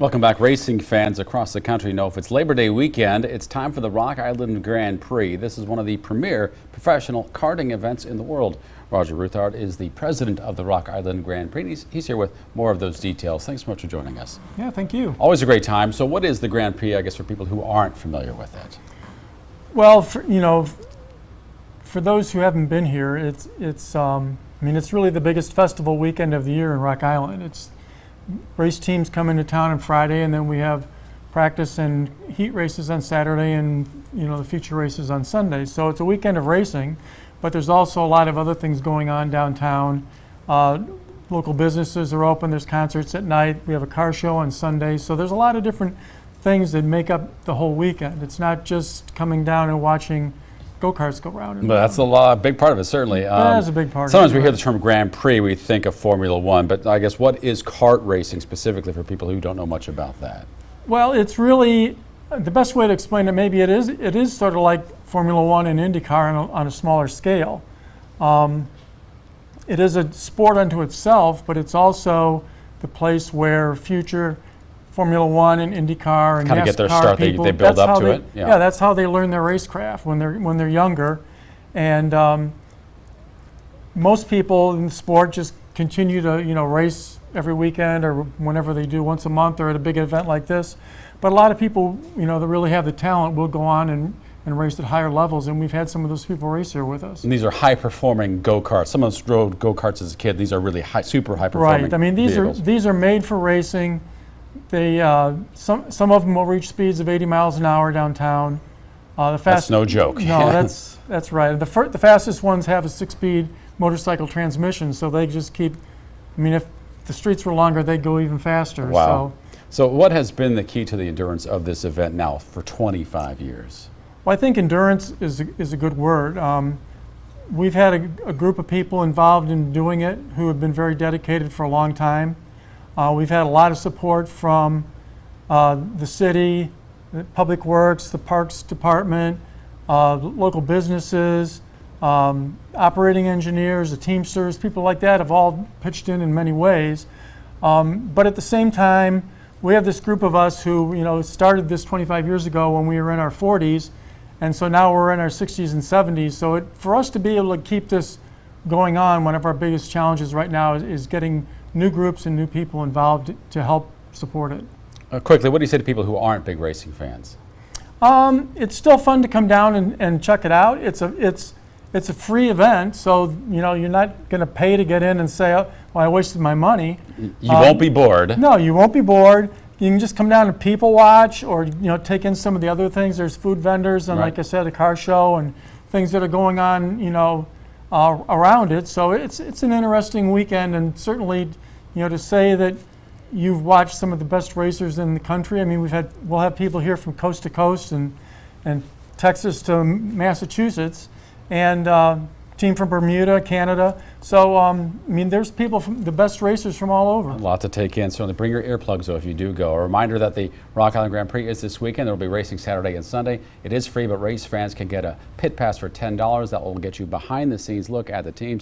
Welcome back. Racing fans across the country know if it's Labor Day weekend, it's time for the Rock Island Grand Prix. This is one of the premier professional karting events in the world. Roger Ruthard is the president of the Rock Island Grand Prix. He's here with more of those details. Thanks so much for joining us. Yeah, thank you. Always a great time. So what is the Grand Prix, I guess, for people who aren't familiar with it? Well, for those who haven't been here, it's really the biggest festival weekend of the year in Rock Island. Race teams come into town on Friday, and then we have practice and heat races on Saturday, and the feature races on Sunday. So it's a weekend of racing, but there's also a lot of other things going on downtown. Local businesses are open. There's concerts at night. We have a car show on Sunday. So there's a lot of different things that make up the whole weekend. It's not just coming down and watching go-karts go around. But that's a big part of it, certainly. That is a big part of it. Sometimes we hear the term Grand Prix, we think of Formula One, but I guess what is kart racing specifically for people who don't know much about that? Well, it's really, the best way to explain it, maybe it is sort of like Formula One and IndyCar on a smaller scale. It is a sport unto itself, but it's also the place where future Formula One and IndyCar and kind of get their start. They build up to it. Yeah, that's how they learn their racecraft when they're younger, and most people in the sport just continue to race every weekend or whenever they do, once a month or at a big event like this. But a lot of people that really have the talent will go on and race at higher levels, and we've had some of those people race here with us. And these are high-performing go-karts. Some of us rode go-karts as a kid. These are really super high-performing. Right. I mean, these are made for racing. They some of them will reach speeds of 80 miles an hour downtown. That's no joke. No, that's right. The fastest ones have a 6-speed motorcycle transmission, so they just keep. I mean, if the streets were longer, they'd go even faster. Wow. So what has been the key to the endurance of this event now for 25 years? Well, I think endurance is a good word. We've had a group of people involved in doing it who have been very dedicated for a long time. We've had a lot of support from the city, the Public Works, the Parks Department, local businesses, operating engineers, the Teamsters, people like that have all pitched in many ways. But at the same time, we have this group of us who started this 25 years ago when we were in our 40s, and so now we're in our 60s and 70s. So for us to be able to keep this going on, one of our biggest challenges right now is getting new groups and new people involved to help support it. Quickly, what do you say to people who aren't big racing fans? It's still fun to come down and check it out. It's a free event, so you're not going to pay to get in and say, oh, well, I wasted my money. You won't be bored. No, you won't be bored. You can just come down and people watch, or take in some of the other things. There's food vendors and, like I said, a car show and things that are going on, around it. So it's an interesting weekend, and certainly, to say that you've watched some of the best racers in the country. I mean, we'll have people here from coast to coast and Texas to Massachusetts, and team from Bermuda, Canada. So I mean, there's people from the best racers from all over. A lot to take in. Certainly bring your earplugs though if you do go. A reminder that the Rock Island Grand Prix is this weekend. There will be racing Saturday and Sunday. It is free, but race fans can get a pit pass for $10. That will get you behind the scenes look at the teams.